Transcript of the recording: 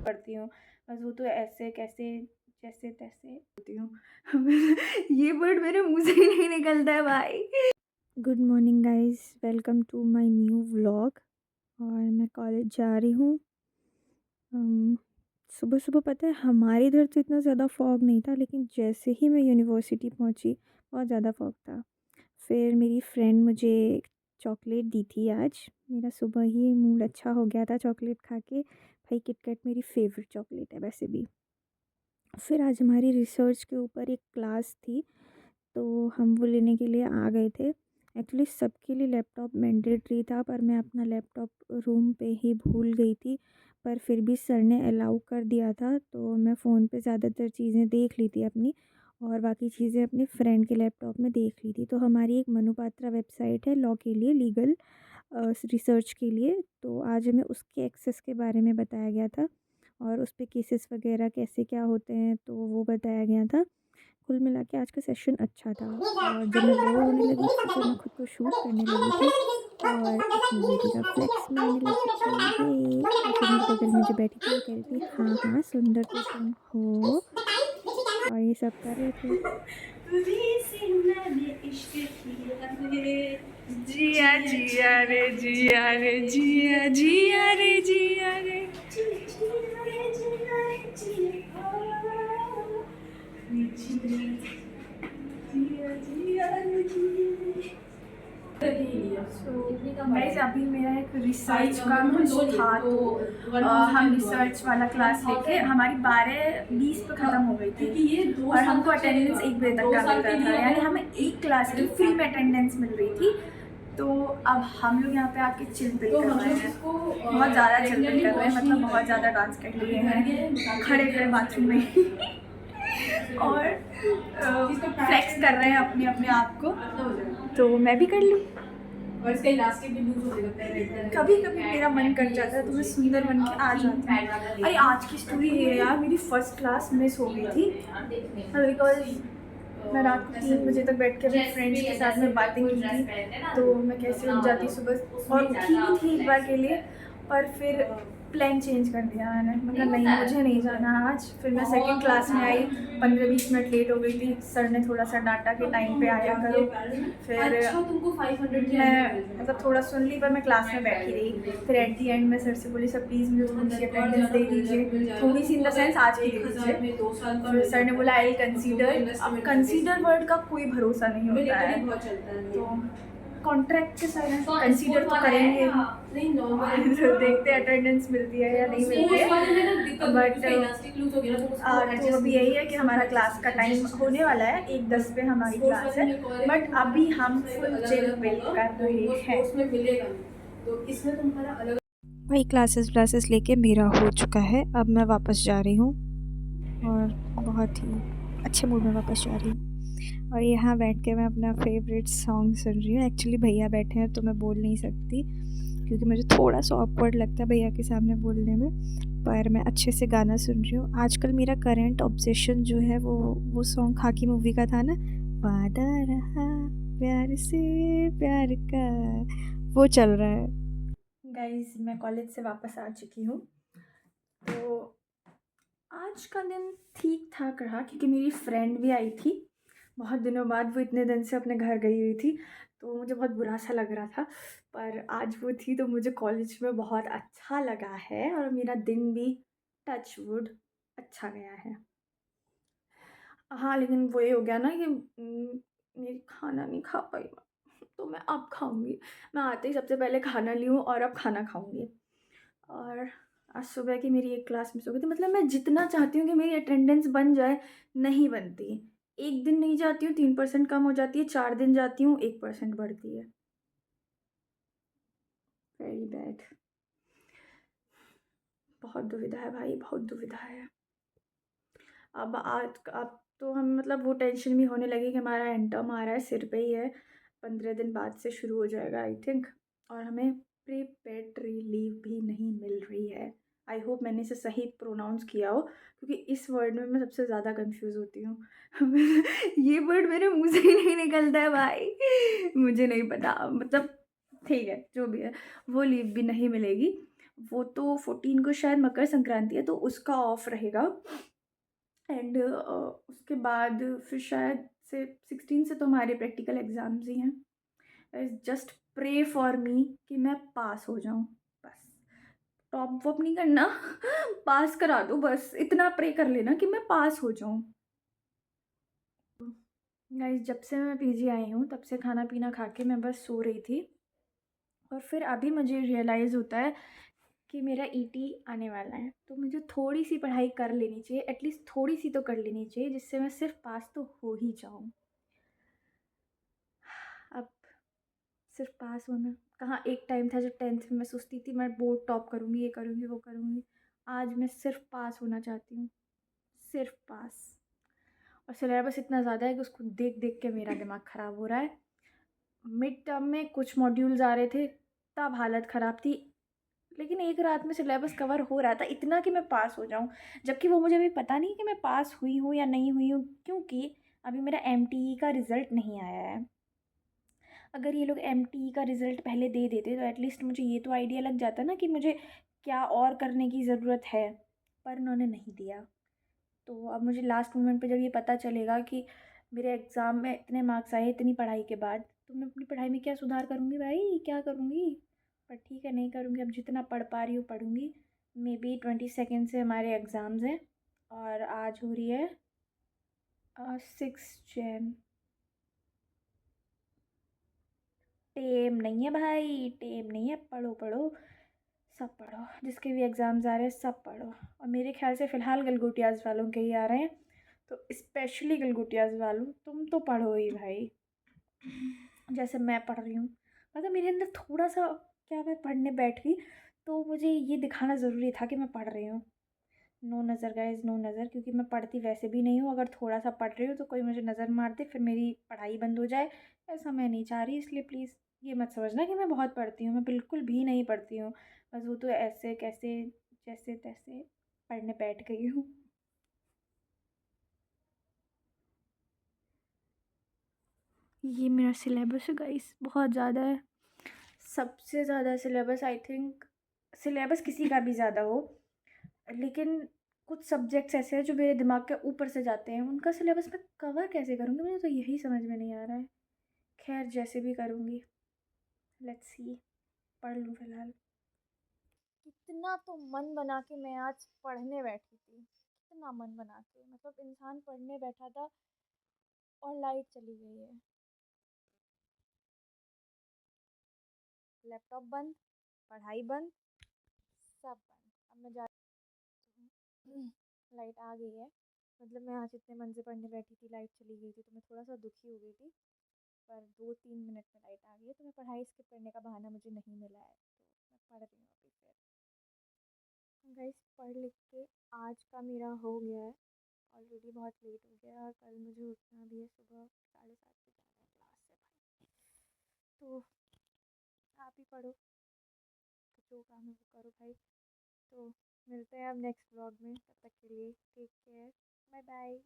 पढ़ती हूँ बस वो तो ऐसे कैसे जैसे तैसे होती हूँ ये वर्ड मेरे मुंह से ही नहीं निकलता है भाई। Good morning guys, welcome to my new vlog. और मैं कॉलेज जा रही हूँ। सुबह सुबह पता है हमारे इधर तो इतना ज़्यादा फॉग नहीं था, लेकिन जैसे ही मैं यूनिवर्सिटी पहुँची बहुत ज़्यादा फॉग था। फिर मेरी फ्रेंड मुझे चॉकलेट दी थी आज। मेरा सुबह ही मूड अच्छा हो गया था चॉकलेट खा के। भाई किटकैट मेरी फेवरेट चॉकलेट है वैसे भी। फिर आज हमारी रिसर्च के ऊपर एक क्लास थी, तो हम वो लेने के लिए आ गए थे। एक्चुअली सबके लिए लैपटॉप मैंडेटरी था, पर मैं अपना लैपटॉप रूम पे ही भूल गई थी। पर फिर भी सर ने अलाउ कर दिया था, तो मैं फ़ोन पे ज़्यादातर चीज़ें देख ली थी अपनी, और बाकी चीज़ें अपने फ्रेंड के लैपटॉप में देख ली थी। तो हमारी एक मनुपात्रा वेबसाइट है लॉ के लिए, लीगल रिसर्च के लिए। तो आज हमें उसके एक्सेस के बारे में बताया गया था, और उस पे केसेस वगैरह कैसे क्या होते हैं तो वो बताया गया था। कुल मिला के आज का सेशन अच्छा था। और जब मैं बोर होने लगी थी तो मैं खुद को शूट करने लगी थी, और अपनी ब्यूटी का फ्लेक्स मारने लगी थी ये। और फिर मेरे बगल में जो बैठी थी वो कह रही थी हाँ हाँ सुंदर तो तुम हो, और ये सब कर रहे थे। तुझे से मैंने इश्क किया रे, जिया जिया रे जिया रे जिया जिया रे जिया रे जिया रे जिया रे जिया गाइस अभी मेरा एक रिसर्च का कुछ था, तो हम रिसर्च वाला क्लास लेके हमारी 12:20 पे ख़त्म हो गई थी, और हमको अटेंडेंस 1 बजे तक का मिल रहा था। यानी हमें एक क्लास की फ्री में अटेंडेंस मिल रही थी। तो अब हम लोग यहाँ पे आके चिल-पिल कर रहे हैं, बहुत ज़्यादा चिल-पिल कर रहे हैं, मतलब बहुत ज़्यादा डांस कर लिए हैं खड़े-खड़े बाथरूम में और फ्लेक्स कर रहे हैं अपने अपने आप को। तो मैं भी कर लूँ। और इसका इलास्टिक भी लूज होने लगता है। कभी कभी मेरा मन कर जाता है तो मैं सुंदर बन के आ जाती हूँ। अरे आज की स्टोरी ये है यार, मेरी फर्स्ट क्लास मिस हो गई थी बिकॉज मैं रात को 3 बजे तक बैठ के अपने फ्रेंड्स के साथ में बातें की थी। तो मैं कैसे उठ जाती सुबह, और उठी भी थी एक बार के लिए, पर फिर प्लान चेंज कर दिया मैंने। मतलब नहीं, मुझे नहीं जाना आज। फिर मैं सेकंड क्लास में आई, 15-20 मिनट लेट हो गई थी। सर ने थोड़ा सा डांटा कि टाइम पे आया करो। फिर मैं मतलब थोड़ा सुन ली, पर मैं क्लास में बैठी रही। फिर एट दी एंड में सर से बोली सर प्लीज़ मुझे थोड़ी सी अटेंडेंस दे दीजिए, थोड़ी सी इन द सेंस आज की दे दीजिए। फिर सर ने बोला आई कंसीडर। अब कंसीडर वर्ड का कोई भरोसा नहीं होता है, तो कॉन्ट्रैक्ट के साथ कंसीडर तो करेंगे देखते हैं अटेंडेंस मिलती है या नहीं मिलती है। बट तो अभी यही है कि हमारा क्लास का टाइम होने वाला है, 1:10 पे हमारी क्लास है, बट अभी हम फुल चिल पिल कर रहे हैं। तो इसमें तुम्हारा अलग वही क्लासेस लेके मेरा हो चुका है। अब मैं वापस जा रही हूँ, और बहुत ही अच्छे मूड में वापस जा रही हूँ। और यहाँ बैठ के मैं अपना फेवरेट सॉन्ग सुन रही हूँ। एक्चुअली भैया बैठे हैं तो मैं बोल नहीं सकती, क्योंकि मुझे थोड़ा सा ऑकवर्ड लगता है भैया के सामने बोलने में। पर मैं अच्छे से गाना सुन रही हूँ। आजकल मेरा करंट ऑब्सेशन जो है वो सॉन्ग खाकी मूवी का था ना, वादा रहा प्यार से प्यार का, वो चल रहा है। गाइज मैं कॉलेज से वापस आ चुकी हूँ। तो आज का दिन ठीक ठाक रहा, क्योंकि मेरी फ्रेंड भी आई थी बहुत दिनों बाद। वो इतने दिन से अपने घर गई हुई थी, तो मुझे बहुत बुरा सा लग रहा था। पर आज वो थी तो मुझे कॉलेज में बहुत अच्छा लगा है, और मेरा दिन भी टच वुड अच्छा गया है। हाँ लेकिन वो ये हो गया ना कि मेरी खाना नहीं खा पाई मैं, तो मैं अब खाऊंगी। मैं आते ही सबसे पहले खाना ली हूँ, और अब खाना खाऊंगी। और आज सुबह की मेरी एक क्लास मिस हो गई थी। मतलब मैं जितना चाहती हूँ कि मेरी अटेंडेंस बन जाए, नहीं बनती। एक दिन नहीं जाती हूँ 3% कम हो जाती है, 4 दिन जाती हूँ 1% बढ़ती है। Very bad. बहुत दुविधा है भाई, बहुत दुविधा है। अब तो हम मतलब वो टेंशन भी होने लगी कि हमारा एंड टर्म आ रहा है, सिर पे ही है, 15 दिन बाद से शुरू हो जाएगा आई थिंक। और हमें प्री पेड लीव भी नहीं मिल रही है। आई होप मैंने इसे सही प्रोनाउंस किया हो, क्योंकि इस वर्ड में मैं सबसे ज़्यादा कंफ्यूज होती हूँ ये वर्ड मेरे मुंह से ही नहीं निकलता है भाई, मुझे नहीं पता। मतलब ठीक है, जो भी है, वो लीव भी नहीं मिलेगी। वो तो 14 को शायद मकर संक्रांति है, तो उसका ऑफ रहेगा। एंड उसके बाद फिर शायद से 16 से तो हमारे प्रैक्टिकल एग्ज़ाम्स ही हैं। जस्ट प्रे फॉर मी कि मैं पास हो जाऊँ बस। टॉप वॉप नहीं करना पास करा दो बस, इतना प्रे कर लेना कि मैं पास हो जाऊँ। गाइस, जब से मैं पीजी आई हूँ तब से खाना पीना खा के मैं बस सो रही थी, और फिर अभी मुझे रियलाइज़ होता है कि मेरा ईटी आने वाला है, तो मुझे थोड़ी सी पढ़ाई कर लेनी चाहिए, एटलीस्ट थोड़ी सी तो कर लेनी चाहिए, जिससे मैं सिर्फ पास तो हो ही जाऊँ। अब सिर्फ पास होना कहाँ, एक टाइम था जब 10th में मैं सोचती थी मैं बोर्ड टॉप करूँगी, ये करूँगी, वो करूँगी। आज मैं सिर्फ पास होना चाहती हूँ, सिर्फ पास। और सिलेबस इतना ज़्यादा है कि उसको देख देख के मेरा दिमाग ख़राब हो रहा है। मिड टर्म में कुछ मॉड्यूल्स आ रहे थे, तब हालत ख़राब थी, लेकिन एक रात में सिलेबस कवर हो रहा था इतना कि मैं पास हो जाऊं, जबकि वो मुझे अभी पता नहीं कि मैं पास हुई हूँ या नहीं हुई हूँ, क्योंकि अभी मेरा एमटीई का रिज़ल्ट नहीं आया है। अगर ये लोग एमटीई का रिज़ल्ट पहले दे देते तो एटलीस्ट मुझे ये तो आइडिया लग जाता ना कि मुझे क्या और करने की ज़रूरत है, पर उन्होंने नहीं दिया। तो अब मुझे लास्ट मोमेंट पे जब ये पता चलेगा कि मेरे एग्ज़ाम में इतने मार्क्स आए इतनी पढ़ाई के बाद, तो मैं अपनी पढ़ाई में क्या सुधार करूँगी भाई, क्या करूँगी। पर ठीक है, नहीं करूँगी, अब जितना पढ़ पा रही हूँ पढ़ूँगी। मे बी 22 से हमारे एग्ज़ाम्स हैं, और आज हो रही है 6 जैन। टेम नहीं है भाई, टेम नहीं है, पढ़ो पढ़ो, सब पढ़ो, जिसके भी एग्ज़ाम्स आ रहे हैं सब पढ़ो। और मेरे ख्याल से फ़िलहाल गलगोटियाज़ वालों के ही आ रहे हैं, तो स्पेशली गलगोटियाज़ वालों तुम तो पढ़ो ही भाई, जैसे मैं पढ़ रही हूँ। मतलब मेरे अंदर थोड़ा सा, क्या मैं पढ़ने बैठ गई तो मुझे ये दिखाना ज़रूरी था कि मैं पढ़ रही हूँ। नो नज़र गाइस, नो नज़र, क्योंकि मैं पढ़ती वैसे भी नहीं हूँ। अगर थोड़ा सा पढ़ रही हूँ तो कोई मुझे नज़र मार दे, फिर मेरी पढ़ाई बंद हो जाए, ऐसा मैं नहीं चाह रही। इसलिए प्लीज़ ये मत समझना कि मैं बहुत पढ़ती हूँ, मैं बिल्कुल भी नहीं पढ़ती हूँ। बस वो तो ऐसे कैसे, जैसे तैसे पढ़ने बैठ गई हूँ। ये मेरा सिलेबस है गाइस, बहुत ज़्यादा है, सबसे ज़्यादा सिलेबस आई थिंक। सिलेबस किसी का भी ज़्यादा हो, लेकिन कुछ सब्जेक्ट्स ऐसे हैं जो मेरे दिमाग के ऊपर से जाते हैं, उनका सिलेबस मैं कवर कैसे करूँगी, मुझे तो यही समझ में नहीं आ रहा है। खैर, जैसे भी करूँगी, लेट्स सी, पढ़ लूँ फ़िलहाल। कितना तो मन बना के मैं आज पढ़ने बैठी थी, कितना मन बना के, मतलब इंसान पढ़ने बैठा था और लाइट चली गई है। लैपटॉप बंद, पढ़ाई बंद, सब बंद। अब मैं जा लाइट आ गई है, मतलब मैं आज इतने मन से पढ़ने बैठी थी, लाइट चली गई थी, तो मैं थोड़ा सा दुखी हो गई थी। पर 2-3 मिनट में लाइट आ गई है, तो मैं पढ़ाई स्किप करने का बहाना मुझे नहीं मिला है, तो मैं पढ़ रही हूँ अभी फिर। गाइस, पढ़ लिख के आज का मेरा हो गया है, ऑलरेडी बहुत लेट हो गया है, और कल मुझे उठना भी है सुबह 7:30 पे जाना है क्लास से भाई। तो आप ही पढ़ो, तो जो काम है वो करो भाई। तो मिलते हैं अब नेक्स्ट व्लॉग में, तब तक के लिए टेक केयर, बाय बाय।